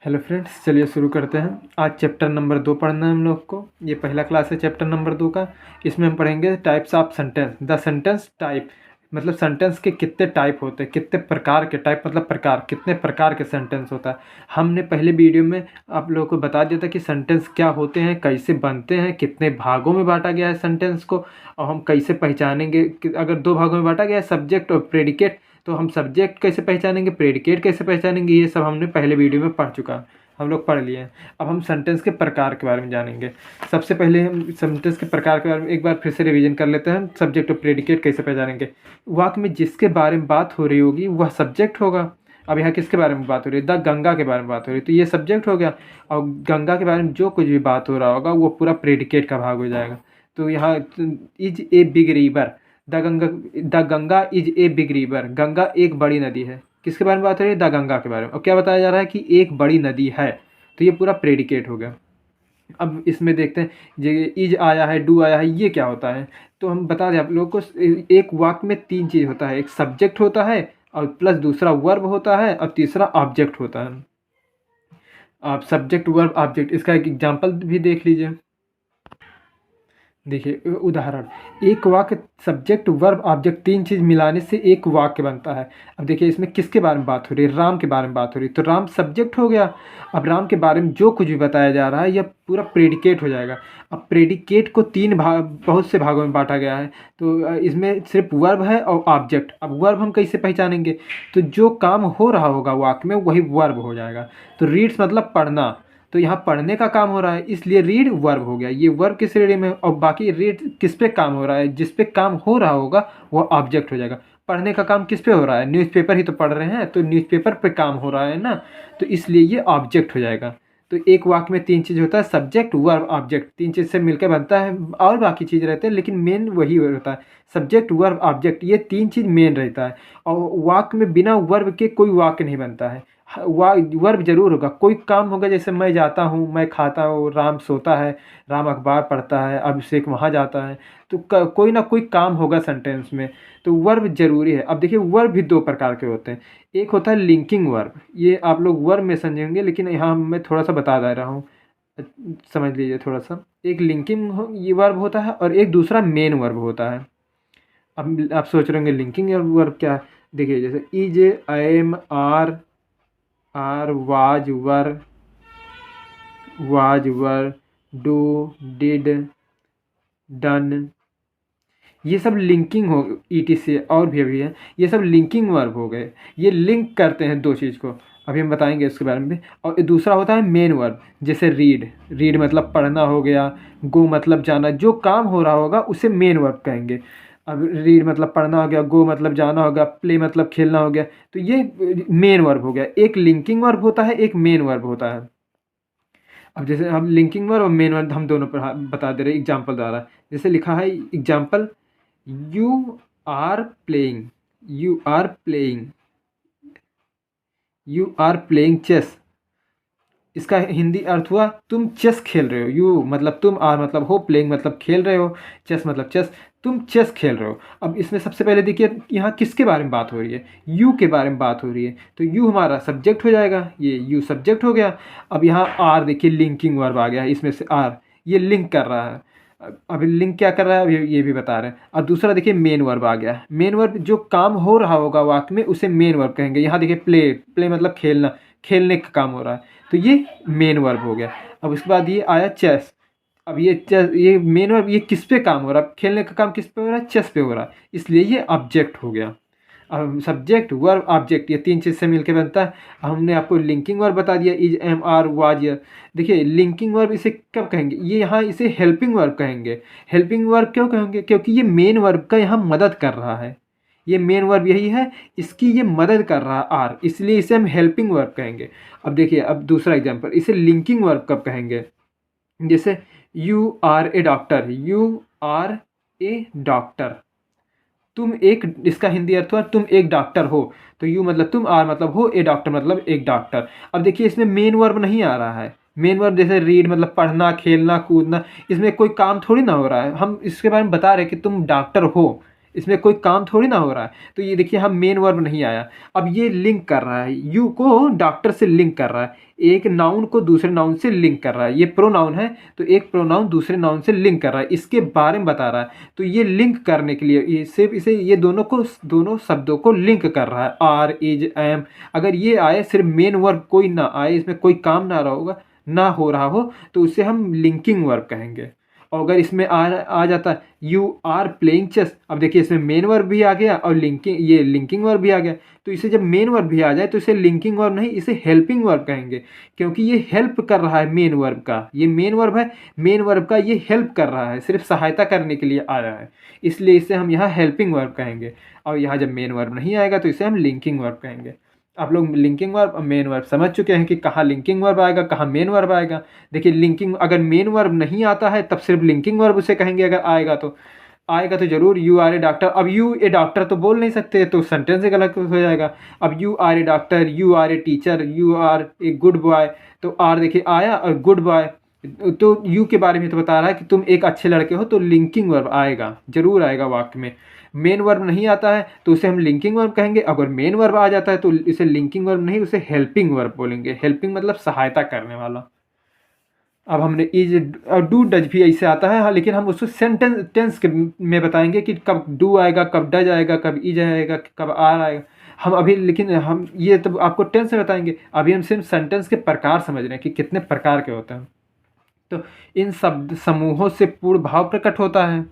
Hello friends, चलिए शुरू करते हैं। आज चैप्टर नंबर 2 पढ़ना है हम लोग को। ये पहला क्लास है चैप्टर नंबर 2 का। इसमें हम पढ़ेंगे types of sentence. The sentence type मतलब सेंटेंस के कितने टाइप होते हैं, कितने प्रकार के। टाइप मतलब प्रकार, कितने प्रकार के सेंटेंस होता है। हमने पहले वीडियो में आप लोगों को बता दिया था कि सेंटेंस क्या होते हैं, कैसे बनते हैं, कितने भागों में बांटा गया है सेंटेंस को, और हम कैसे पहचानेंगे कि अगर 2 भागों में बांटा गया है, सब्जेक्ट और प्रेडिकेट, तो हम सब्जेक्ट कैसे पहचानेंगे, प्रेडिकेट कैसे पहचानेंगे। ये सब हमने पहले वीडियो में पढ़ चुका, हम लोग पढ़ लिए हैं। अब हम सेंटेंस के प्रकार के बारे में जानेंगे। सबसे पहले हम सेंटेंस के प्रकार के बारे में एक बार फिर से रिवीजन कर लेते हैं। सब्जेक्ट और प्रेडिकेट कैसे पहचानेंगे। वाक्य में जिसके बारे में बात हो रही होगी वह सब्जेक्ट होगा। अब यहाँ किसके बारे में बात हो रही है, द गंगा के बारे में बात हो रही है, तो ये सब्जेक्ट हो गया। और गंगा के बारे में जो कुछ भी बात हो रहा होगा वो पूरा प्रेडिकेट का भाग हो जाएगा। तो यहाँ is a big river, the Ganga is a big river, Ganga एक बड़ी नदी है। किसके बारे में बात हो रही है, द गंगा के बारे में। और क्या बताया जा रहा है कि एक बड़ी नदी है, तो ये पूरा प्रेडिकेट हो गया। अब इसमें देखते हैं, ये इज आया है, डू आया है, ये क्या होता है। तो हम बता दें आप लोगों को, एक वाक्य में 3 चीज़ होता है। एक सब्जेक्ट होता है, और प्लस दूसरा वर्ब होता है, और तीसरा ऑब्जेक्ट होता है। आप सब्जेक्ट वर्ब ऑब्जेक्ट, इसका एक एग्जांपल भी देख लीजिए। देखिए उदाहरण, एक वाक्य सब्जेक्ट वर्ब ऑब्जेक्ट 3 चीज़ मिलाने से एक वाक्य बनता है। अब देखिए इसमें किसके बारे में बात हो रही है, राम के बारे में बात हो रही है, तो राम सब्जेक्ट हो गया। अब राम के बारे में जो कुछ भी बताया जा रहा है यह पूरा प्रेडिकेट हो जाएगा। अब प्रेडिकेट को 3 भाग, बहुत से भागों में बांटा गया है। तो इसमें सिर्फ वर्ब है और ऑब्जेक्ट। अब वर्ब हम कैसे पहचानेंगे, तो जो काम हो रहा होगा वाक्य में वही वर्ब हो जाएगा। तो रीड्स मतलब पढ़ना, तो यहाँ पढ़ने का काम हो रहा है, इसलिए रीड वर्ब हो गया। ये वर्ब की श्रेणी में। और बाकी रीड किस पे काम हो रहा है, जिस पे काम हो रहा होगा वो ऑब्जेक्ट हो जाएगा। पढ़ने का काम किस पे हो रहा है, न्यूज़पेपर ही तो पढ़ रहे हैं, तो न्यूज़पेपर पे काम हो रहा है ना, तो इसलिए ये ऑब्जेक्ट हो जाएगा। तो एक वाक्य में 3 चीज़ होता है, सब्जेक्ट वर्ब ऑब्जेक्ट, 3 चीज़ से मिलकर बनता है। और बाकी चीज़ रहते हैं, लेकिन मेन वही होता है, सब्जेक्ट वर्ब ऑब्जेक्ट, ये 3 चीज़ मेन रहता है। और वाक्य में बिना वर्ब के कोई वाक्य नहीं बनता है। वर्ब जरूर होगा, कोई काम होगा, जैसे मैं जाता हूँ, मैं खाता हूँ, राम सोता है, राम अखबार पढ़ता है, अभिषेक वहाँ जाता है। तो कोई ना कोई काम होगा सेंटेंस में, तो वर्ब जरूरी है। अब देखिए वर्ब भी 2 प्रकार के होते हैं। एक होता है लिंकिंग वर्ब, ये आप लोग वर्ब में समझेंगे, लेकिन यहाँ मैं थोड़ा सा बता दे रहा हूँ, समझ लीजिए थोड़ा सा। एक लिंकिंग ये वर्ब होता है, और एक दूसरा मेन वर्ब होता है। अब आप सोच रहे होंगे लिंकिंग वर्ब क्या है। देखिए जैसे is, am, are, was were, do, did, done, ये सब लिंकिंग हो। ईटी से और भी अभी है, ये सब लिंकिंग वर्ब हो गए। ये लिंक करते हैं 2 चीज़ को, अभी हम बताएंगे इसके बारे में भी। और दूसरा होता है मेन वर्ब, जैसे रीड, रीड मतलब पढ़ना हो गया, गो मतलब जाना, जो काम हो रहा होगा उसे मेन वर्ब कहेंगे। अब रीड मतलब पढ़ना हो गया, गो मतलब जाना हो गया, प्ले मतलब खेलना हो गया, तो ये मेन वर्ब हो गया। एक लिंकिंग वर्ब होता है, एक मेन वर्ब होता है। अब जैसे हम लिंकिंग वर्ब और मेन वर्ब हम दोनों पर बता दे रहे हैं एग्जाम्पल द्वारा। जैसे लिखा है example, you are playing, you are playing, you are playing chess. इसका हिंदी अर्थ हुआ तुम चेस खेल रहे हो। यू मतलब तुम, आर मतलब हो, प्लेइंग मतलब खेल रहे हो, चेस मतलब चेस, तुम चेस खेल रहे हो। अब इसमें सबसे पहले देखिए यहाँ किसके बारे में बात हो रही है, यू के बारे में बात हो रही है, तो यू हमारा सब्जेक्ट हो जाएगा, ये यू सब्जेक्ट हो गया। अब यहाँ आर देखिए लिंकिंग वर्ब आ गया है, इसमें से आर ये लिंक कर रहा है। अभी लिंक क्या कर रहा है, अभी ये भी बता रहे हैं। और दूसरा देखिए मेन वर्ब आ गया। मेन वर्ब जो काम हो रहा होगा वाक्य में उसे मेन वर्ब कहेंगे। यहाँ देखिए प्ले, प्ले मतलब खेलना, खेलने का काम हो रहा है, तो ये मेन वर्ब हो गया। अब उसके बाद ये आया चेस। अब ये चेस, ये मेन वर्ब, ये किस पे काम हो रहा है, खेलने का काम किस पे हो रहा है, चेस पे हो रहा है, इसलिए ये ऑब्जेक्ट हो गया। अब सब्जेक्ट वर्ब ऑब्जेक्ट ये 3 चीज़ से मिलकर बनता है। हमने आपको लिंकिंग वर्ब बता दिया, इज, एम, आर, वाज, यर। देखिए लिंकिंग वर्ब इसे कब कहेंगे, ये यहाँ इसे हेल्पिंग वर्ब कहेंगे। हेल्पिंग वर्ब क्यों कहेंगे, क्योंकि ये मेन वर्ब का यहाँ मदद कर रहा है। ये मेन वर्ब यही है, इसकी ये मदद कर रहा है आर, इसलिए इसे हम हेल्पिंग वर्ब कहेंगे। अब देखिए अब दूसरा एग्जाम्पल, इसे लिंकिंग वर्ब कब कहेंगे। जैसे you are a doctor, you are a doctor, तुम एक, इसका हिंदी अर्थ हुआ तुम एक डॉक्टर हो। तो यू मतलब तुम, आर मतलब हो, ए डॉक्टर मतलब एक डॉक्टर। अब देखिए इसमें मेन वर्ब नहीं आ रहा है। मेन वर्ब जैसे रीड मतलब पढ़ना, खेलना, कूदना, इसमें कोई काम थोड़ी ना हो रहा है, हम इसके बारे में बता रहे कि तुम डॉक्टर हो, इसमें कोई काम थोड़ी ना हो रहा है। तो ये देखिए हम मेन वर्ब नहीं आया, अब ये लिंक कर रहा है, यू को डॉक्टर से लिंक कर रहा है, एक नाउन को दूसरे नाउन से लिंक कर रहा है, ये प्रोनाउन है तो एक प्रोनाउन दूसरे नाउन से लिंक कर रहा है, इसके बारे में बता रहा है। तो ये लिंक करने के लिए ये सिर्फ इसे ये दोनों शब्दों को लिंक कर रहा है, आर इज एम। अगर ये आए सिर्फ मेन वर्ब कोई ना आए, इसमें कोई काम ना हो रहा हो, तो उसे हम लिंकिंग वर्ब कहेंगे। और अगर इसमें आ जाता है यू आर प्लेइंग चेस, अब देखिए इसमें मेन वर्ब भी आ गया और लिंकिंग वर्ब भी आ गया। तो इसे जब मेन वर्ब भी आ जाए तो इसे लिंकिंग वर्ब नहीं, इसे हेल्पिंग वर्ब कहेंगे, क्योंकि ये हेल्प कर रहा है मेन वर्ब का। ये मेन वर्ब है, मेन वर्ब का ये हेल्प कर रहा है, सिर्फ सहायता करने के लिए आ रहा है, इसलिए इसे हम यहाँ हेल्पिंग वर्ब कहेंगे। और यहाँ जब मेन वर्ब नहीं आएगा तो इसे हम लिंकिंग वर्ब कहेंगे। आप लोग लिंकिंग वर्ब और मेन वर्ब समझ चुके हैं कि कहाँ लिंकिंग वर्ब आएगा, कहाँ मेन वर्ब आएगा। देखिए लिंकिंग, अगर मेन वर्ब नहीं आता है तब सिर्फ लिंकिंग वर्ब उसे कहेंगे, अगर आएगा तो जरूर यू आर ए डॉक्टर। अब यू ए डॉक्टर तो बोल नहीं सकते, तो सेंटेंस ही गलत हो जाएगा। अब you are a doctor, you are a teacher, you are a good boy, तो आर देखिए आया और गुड बॉय, तो यू के बारे में तो बता रहा है कि तुम एक अच्छे लड़के हो, तो लिंकिंग वर्ब आएगा, जरूर आएगा वाक्य में। मेन वर्ब नहीं आता है तो उसे हम लिंकिंग वर्ब कहेंगे, अगर मेन वर्ब आ जाता है तो इसे लिंकिंग वर्ब नहीं, उसे हेल्पिंग वर्ब बोलेंगे। हेल्पिंग मतलब सहायता करने वाला। अब हमने इज और डू डज भी ऐसे आता है, हाँ, लेकिन हम उसको टेंस में बताएंगे कि कब डू आएगा, कब डज आएगा, कब इज आएगा, कब आर आएगा। हम अभी लेकिन हम ये तो आपको टेंस में बताएंगे, अभी हम सिर्फ सेंटेंस के प्रकार समझ रहे हैं कि कितने प्रकार के होते हैं। तो इन शब्द समूहों से पूर्ण भाव प्रकट होता है।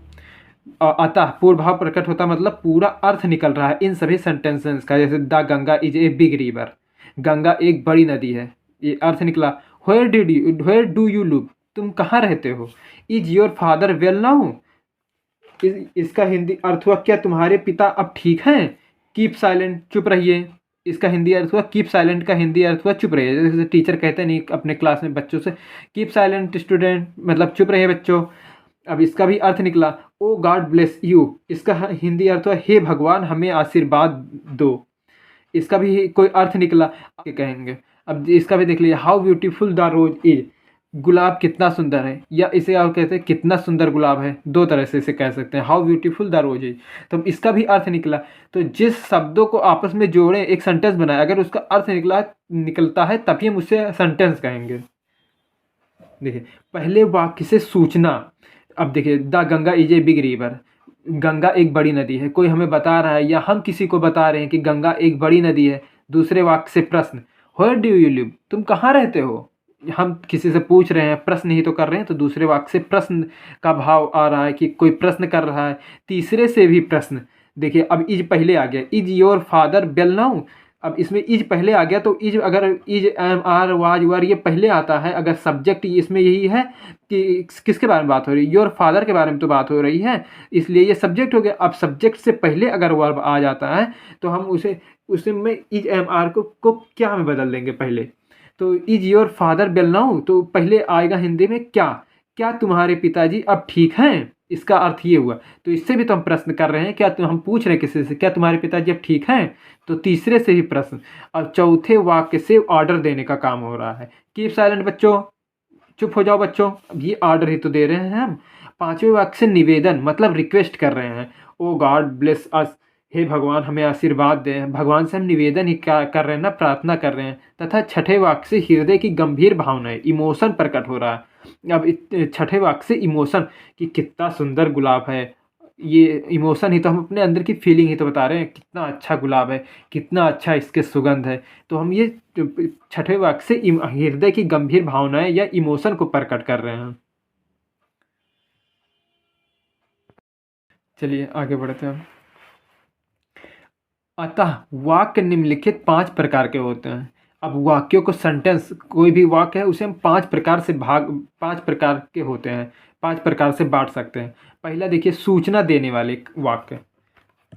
अतः पूर्ण भाव प्रकट होता मतलब पूरा अर्थ निकल रहा है इन सभी सेंटेंसेस का। जैसे the Ganga is a big river, Ganga एक बड़ी नदी है, ये अर्थ निकला। वेयर डू यू लिव, तुम कहाँ रहते हो। Is your father well now, इसका हिंदी अर्थ हुआ क्या तुम्हारे पिता अब ठीक हैं। कीप साइलेंट, चुप रहिए, इसका हिंदी अर्थ हुआ कीप साइलेंट का हिंदी अर्थ हुआ चुप रहिए। जैसे टीचर कहते नहीं अपने क्लास में बच्चों से कीप साइलेंट स्टूडेंट, मतलब चुप रहिए बच्चों। अब इसका भी अर्थ निकला ओ गॉड ब्लेस यू, इसका हिंदी अर्थ हुआ हे भगवान हमें आशीर्वाद दो, इसका भी कोई अर्थ निकला कहेंगे। अब इसका भी देख लीजिए how beautiful the rose is, गुलाब कितना सुंदर है, या इसे और कहते हैं कितना सुंदर गुलाब है, दो तरह से इसे कह सकते हैं, how beautiful the rose is. तो इसका भी अर्थ निकला। तो जिस शब्दों को आपस में जोड़े एक सेंटेंस बनाए, अगर उसका अर्थ निकलता है तभी हम उसे सेंटेंस कहेंगे। देखिए पहले वाक्य से सूचना, अब देखिए the Ganga is a big river, Ganga एक बड़ी नदी है, कोई हमें बता रहा है या हम किसी को बता रहे हैं कि गंगा एक बड़ी नदी है। दूसरे वाक्य से प्रश्न, वेयर डू यू लिव, तुम कहाँ रहते हो, हम किसी से पूछ रहे हैं, प्रश्न ही तो कर रहे हैं, तो दूसरे वाक्य से प्रश्न का भाव आ रहा है कि कोई प्रश्न कर रहा है। तीसरे से भी प्रश्न, देखिए अब इज पहले आ गया, is your father well now, अब इसमें इज पहले आ गया तो इज, अगर is am are was were ये पहले आता है, अगर सब्जेक्ट इसमें यही है कि किसके बारे में बात हो रही है, योर फादर के बारे में तो बात हो रही है, इसलिए ये सब्जेक्ट हो गया। अब सब्जेक्ट से पहले अगर वर्ब आ जाता है तो हम उसे में इज एम आर को क्या में बदल देंगे पहले। तो is your father well now, तो पहले आएगा हिंदी में क्या तुम्हारे पिताजी अब ठीक हैं, इसका अर्थ ये हुआ। तो इससे भी तो हम प्रश्न कर रहे हैं, क्या हम पूछ रहे हैं किसी से क्या तुम्हारे पिताजी अब ठीक हैं, तो तीसरे से ही प्रश्न। और चौथे वाक्य से ऑर्डर देने का काम हो रहा है, कीप साइलेंट बच्चों, चुप हो जाओ बच्चों, अब ये ऑर्डर ही तो दे रहे हैं हम। पांचवें वाक्य से निवेदन मतलब रिक्वेस्ट कर रहे हैं, ओ गॉड ब्लेस अस, हे भगवान हमें आशीर्वाद दें, भगवान से हम निवेदन ही कर रहे हैं ना, प्रार्थना कर रहे हैं। तथा छठे वाक्य से हृदय की गंभीर भावनाएं, इमोशन प्रकट हो रहा है। अब छठे वाक्य से इमोशन कि कितना सुंदर गुलाब है, ये इमोशन ही तो हम अपने अंदर की फीलिंग ही तो बता रहे हैं, कितना अच्छा गुलाब है, कितना अच्छा इसके सुगंध है। तो हम ये छठे वाक्य से हृदय की गंभीर भावनाएं या इमोशन को प्रकट कर रहे हैं। चलिए आगे बढ़ते हैं। अतः वाक्य निम्नलिखित 5 प्रकार के होते हैं। अब वाक्यों को सेंटेंस, कोई भी वाक्य है उसे हम 5 प्रकार के होते हैं, 5 प्रकार से बांट सकते हैं। पहला देखिए सूचना देने वाले वाक्य,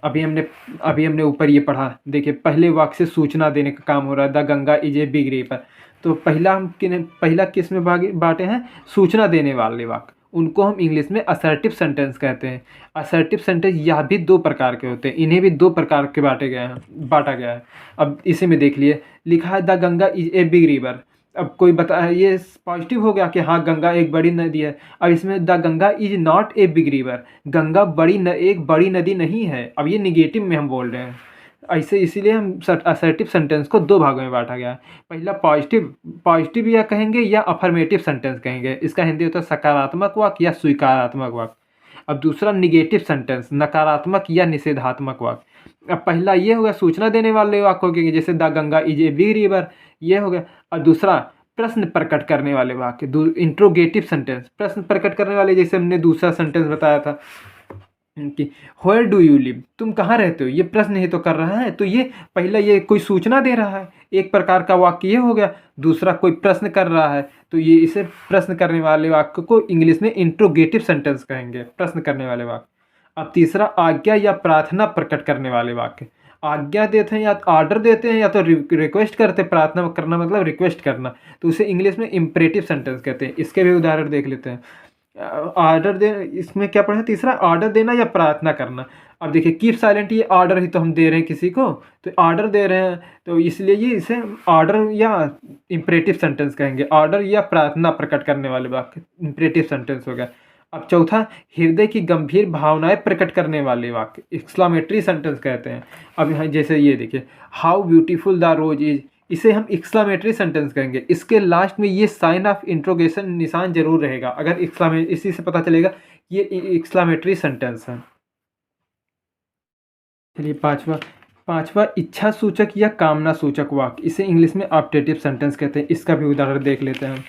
अभी हमने ऊपर ये पढ़ा, देखिए पहले वाक्य से सूचना देने का काम हो रहा है, the Ganga is a big river. तो पहला किस में बांटे हैं, सूचना देने वाले वाक्य, उनको हम इंग्लिश में असर्टिव सेंटेंस कहते हैं। असर्टिव सेंटेंस यह भी 2 प्रकार के होते हैं, इन्हें भी 2 प्रकार के बांटा गया है। अब इसी में देख लिए लिखा है the Ganga is a big river. अब कोई बता, ये पॉजिटिव हो गया कि हाँ गंगा एक बड़ी नदी है। अब इसमें the Ganga is not a big river, Ganga एक बड़ी नदी नहीं है। अब ये निगेटिव में हम बोल रहे हैं ऐसे, इसीलिए हम असर्टिव सेंटेंस को दो भागों में बांटा गया है। पहला पॉजिटिव, पॉजिटिव या कहेंगे या अफर्मेटिव सेंटेंस कहेंगे, इसका हिंदी होता है सकारात्मक वाक्य या स्वीकारात्मक वाक्य। अब दूसरा निगेटिव सेंटेंस, नकारात्मक या निषेधात्मक वाक्य। अब पहला ये हो गया सूचना देने वाले वाक्य हो गए, जैसे the Ganga is a big river, ये हो गया। और दूसरा प्रश्न प्रकट करने वाले वाक्य, इंट्रोगेटिव सेंटेंस, प्रश्न प्रकट करने वाले, जैसे हमने दूसरा सेंटेंस बताया था कि वेयर डू यू लिव, तुम कहाँ रहते हो, ये प्रश्न ही तो कर रहा है। तो ये पहला ये कोई सूचना दे रहा है, एक प्रकार का वाक्य ये हो गया। दूसरा कोई प्रश्न कर रहा है, तो ये इसे प्रश्न करने वाले वाक्य को इंग्लिश में इंट्रोगेटिव सेंटेंस कहेंगे, प्रश्न करने वाले वाक्य। अब तीसरा आज्ञा या प्रार्थना प्रकट करने वाले वाक्य, आज्ञा देते हैं या ऑर्डर देते हैं या तो रिक्वेस्ट करते हैं, प्रार्थना करना मतलब रिक्वेस्ट करना, तो उसे इंग्लिश में इम्परेटिव सेंटेंस कहते हैं। इसके भी उदाहरण देख लेते हैं। ऑर्डर दे, इसमें क्या पढ़ा तीसरा, ऑर्डर देना या प्रार्थना करना। अब देखिए कीप साइलेंट, ये ऑर्डर ही तो हम दे रहे हैं किसी को, तो ऑर्डर दे रहे हैं, तो इसलिए ये इसे ऑर्डर या इम्परेटिव सेंटेंस कहेंगे, ऑर्डर या प्रार्थना प्रकट करने वाले वाक्य इम्परेटिव सेंटेंस हो गया। अब चौथा हृदय की गंभीर भावनाएं प्रकट करने वाले वाक्य एक्सक्लामेटरी सेंटेंस कहते हैं। अब यहाँ जैसे ये देखिए, how beautiful the rose is, इसे हम एक्सक्लामेटरी सेंटेंस कहेंगे। इसके लास्ट में ये साइन ऑफ इंट्रोगेशन निशान जरूर रहेगा, अगर इसी से पता चलेगा ये एक्सक्लामेटरी सेंटेंस है। चलिए पांचवा इच्छा सूचक या कामना सूचक वाक्य, इसे इंग्लिश में ऑप्टेटिव सेंटेंस कहते हैं। इसका भी उदाहरण देख लेते हैं।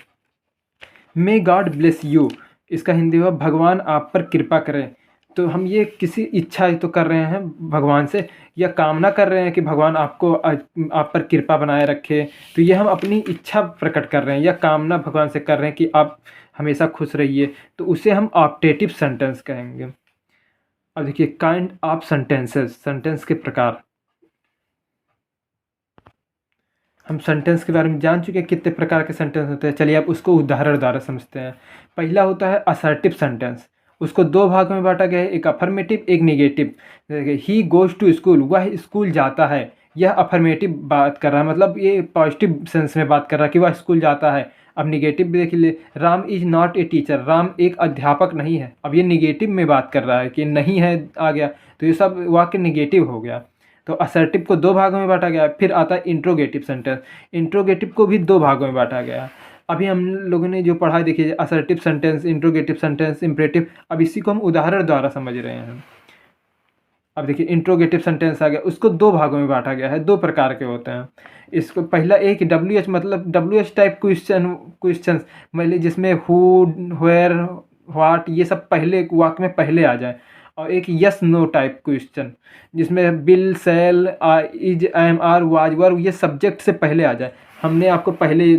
मे गॉड ब्लेस यू, इसका हिंदी हुआ भगवान आप पर कृपा करें। तो हम ये किसी इच्छा तो कर रहे हैं भगवान से, या कामना कर रहे हैं कि भगवान आपको आप पर कृपा बनाए रखे, तो ये हम अपनी इच्छा प्रकट कर रहे हैं या कामना भगवान से कर रहे हैं कि आप हमेशा खुश रहिए, तो उसे हम ऑप्टेटिव सेंटेंस कहेंगे। अब देखिए काइंड ऑफ सेंटेंसेस, सेंटेंस के प्रकार। हम सेंटेंस के बारे में जान चुके हैं कितने प्रकार के सेंटेंस होते हैं। चलिए अब उसको उदाहरण द्वारा समझते हैं। पहला होता है असर्टिव सेंटेंस, उसको दो भागों में बांटा गया है, एक अफर्मेटिव एक negative. He goes to school, वह स्कूल जाता है, यह अफर्मेटिव बात कर रहा है, मतलब ये पॉजिटिव सेंस में बात कर रहा है कि वह स्कूल जाता है। अब निगेटिव देख लीजिए, Ram is not a teacher, Ram एक अध्यापक नहीं है। अब ये निगेटिव में बात कर रहा है कि नहीं है आ गया, तो ये सब वाक्य निगेटिव हो गया। तो असर्टिव को दो भागों में बांटा गया। फिर आता है इंट्रोगेटिव सेंटेंस, इंट्रोगेटिव को भी दो भागों में बांटा गया। अभी हम लोगों ने जो पढ़ा देखिए assertive sentence, interrogative sentence, imperative, अब इसी को हम उदाहरण द्वारा समझ रहे हैं। अब देखिए इंट्रोगेटिव सेंटेंस आ गया, उसको दो भागों में बांटा गया है, दो प्रकार के होते हैं। इसको पहला एक WH मतलब WH टाइप क्वेश्चन मतलब जिसमेम हु, वेयर, व्हाट ये सब पहले वाक्य में पहले आ जाए, और एक यस नो टाइप क्वेश्चन जिसमें will, shall, is, am, are, was, were ये सब्जेक्ट से पहले आ जाए। हमने आपको पहले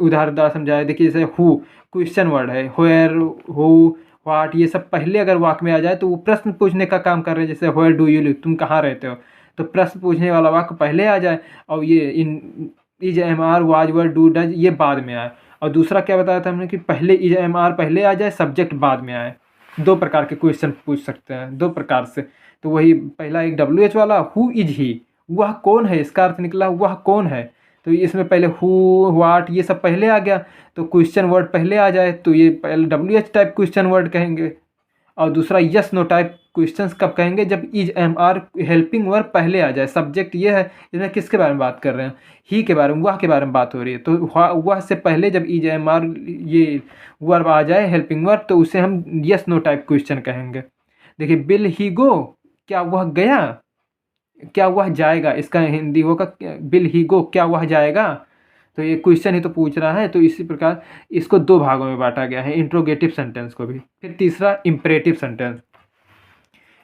उदाहरण द्वारा समझाया, देखिए जैसे हु क्वेश्चन वर्ड है, वेयर, हु, व्हाट ये सब पहले अगर वाक्य में आ जाए तो वो प्रश्न पूछने का काम कर रहे हैं। जैसे वेयर डू यू लिव, तुम कहाँ रहते हो, तो प्रश्न पूछने वाला वाक्य पहले आ जाए, और ये इन is, am, are, was, were, do, does ये बाद में आए। और दूसरा क्या बताया था हमने कि पहले इज, एम, आर पहले आ जाए, सब्जेक्ट बाद में आए। दो प्रकार के क्वेश्चन पूछ सकते हैं, दो प्रकार से। तो वही पहला एक WH वाला, हु इज ही, वह कौन है, इसका अर्थ निकला वह कौन है। तो इसमें पहले हु, व्हाट ये सब पहले आ गया, तो क्वेश्चन वर्ड पहले आ जाए, तो ये पहले WH टाइप क्वेश्चन वर्ड कहेंगे। और दूसरा यस नो टाइप क्वेश्चंस कब कहेंगे, जब is, am, are helping verb पहले आ जाए। सब्जेक्ट ये है, इसमें किसके बारे में बात कर रहे हैं, ही के बारे में, वह के बारे में बात हो रही है, तो वह से पहले जब इज, एम, आर ये वर्ब आ जाए हेल्पिंग वर्ब, तो उसे हम यस नो टाइप क्वेश्चन कहेंगे। देखिए बिल ही गो, क्या वह गया, क्या वह जाएगा, इसका हिंदी होगा बिल ही गो, क्या वह जाएगा। तो ये क्वेश्चन ही तो पूछ रहा है, तो इसी प्रकार इसको दो भागों में बांटा गया है, इंट्रोगेटिव सेंटेंस को भी। फिर तीसरा इम्परेटिव सेंटेंस।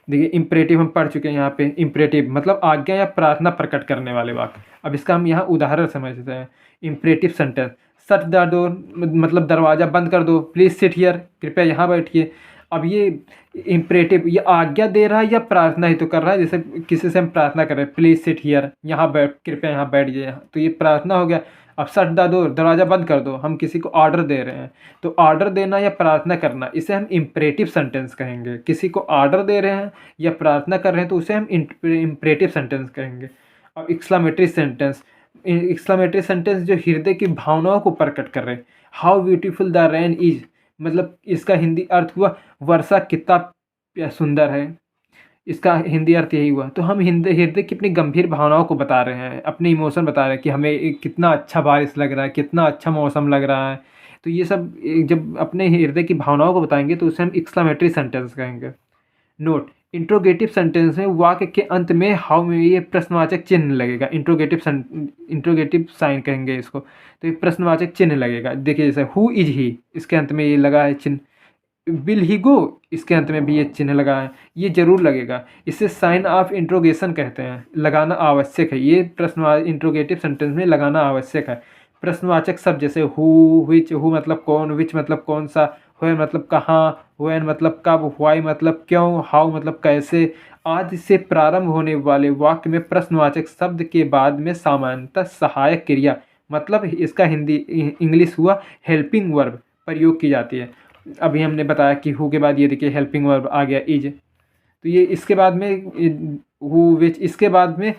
देखिए इम्परेटिव हम पढ़ चुके हैं यहाँ पे, इम्परेटिव मतलब आज्ञा या प्रार्थना प्रकट करने वाले वाक्य। अब इसका हम यहाँ उदाहरण समझते हैं। Imperative sentence, shut the door मतलब दरवाज़ा बंद कर दो, प्लीज़ सिट हियर कृपया यहाँ बैठिए। अब ये इम्परेटिव, ये आज्ञा दे रहा है या प्रार्थना ही तो कर रहा है, जैसे किसी से हम प्रार्थना कर रहे हैं, प्लीज़ सिट हियर यहाँ बैठ, कृपया यहाँ बैठ जाइए, तो ये प्रार्थना हो गया। अब शट द डोर दरवाज़ा बंद कर दो, हम किसी को ऑर्डर दे रहे हैं, तो ऑर्डर देना या प्रार्थना करना इसे हम इम्परेटिव सेंटेंस कहेंगे। किसी को ऑर्डर दे रहे हैं या प्रार्थना कर रहे हैं तो उसे हम इम्परेटिव सेंटेंस कहेंगे। अब एक्सक्लामेटरी सेंटेंस, एक्सक्लेमेटरी सेंटेंस जो हृदय की भावनाओं को प्रकट कर रहे हैं। How beautiful the rain is, मतलब इसका हिंदी अर्थ हुआ वर्षा कितना सुंदर है, इसका हिंदी अर्थ यही हुआ। तो हम हृदय की अपनी गंभीर भावनाओं को बता रहे हैं, अपने इमोशन बता रहे हैं कि हमें कितना अच्छा बारिश लग रहा है, कितना अच्छा मौसम लग रहा है। तो ये सब जब अपने हृदय की भावनाओं को बताएंगे तो उसे हम एक्सक्लेमेटरी सेंटेंस कहेंगे। नोट, इंट्रोगेटिव सेंटेंस में वाक्य के अंत में हाउ में ये प्रश्नवाचक चिन्ह लगेगा। इंट्रोगेटिव साइन कहेंगे इसको, तो ये प्रश्नवाचक चिन्ह लगेगा। देखिए जैसे हु इज ही, इसके अंत में ये लगा है चिन्ह। विल ही गो, इसके अंत में भी ये चिन्ह लगा है, ये जरूर लगेगा। इसे साइन ऑफ इंट्रोगेशन कहते हैं, लगाना आवश्यक है। ये प्रश्नवाचक इंट्रोगेटिव सेंटेंस में लगाना आवश्यक है। प्रश्नवाचक शब्द जैसे हु, विच, हु मतलब कौन, विच मतलब कौन सा, व्हेन मतलब कहाँ, व्हेन मतलब कब, व्हाई मतलब क्यों, हाउ मतलब कैसे, आदि से प्रारंभ होने वाले वाक्य में प्रश्नवाचक शब्द के बाद में सामान्यतः सहायक क्रिया, मतलब इसका हिंदी इंग्लिश हुआ हेल्पिंग वर्ब प्रयोग की जाती है। अभी हमने बताया कि हु के बाद ये देखिए हेल्पिंग वर्ब आ गया इज। तो ये इसके बाद में हु, विच, इसके बाद में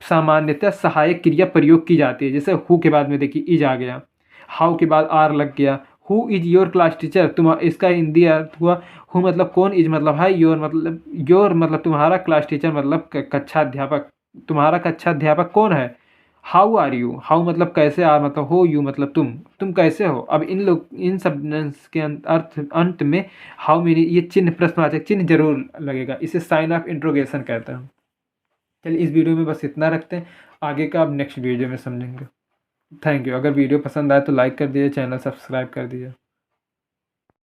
सामान्यतः सहायक क्रिया प्रयोग की जाती है। जैसे हु के बाद में देखिए इज आ गया, हाउ के बाद आर लग गया। Who is your class teacher, तुम, इसका हिंदी अर्थ हुआ हु मतलब कौन, इज मतलब है, योर मतलब तुम्हारा, क्लास टीचर मतलब कक्षा अध्यापक, तुम्हारा कक्षा अध्यापक कौन है। हाउ आर यू, हाउ मतलब कैसे, आर मतलब हो, यू मतलब तुम कैसे हो। अब इन सब के अर्थ अंत में हाउ में ये चिन्ह, प्रश्नवाचक चिन्ह जरूर लगेगा। इसे साइन ऑफ इंट्रोगेशन कहते हैं। चलिए इस वीडियो में बस इतना रखते हैं, आगे का अब नेक्स्ट वीडियो में समझेंगे। Thank you. अगर वीडियो पसंद आए तो लाइक कर दीजिए, चैनल सब्सक्राइब कर दीजिए।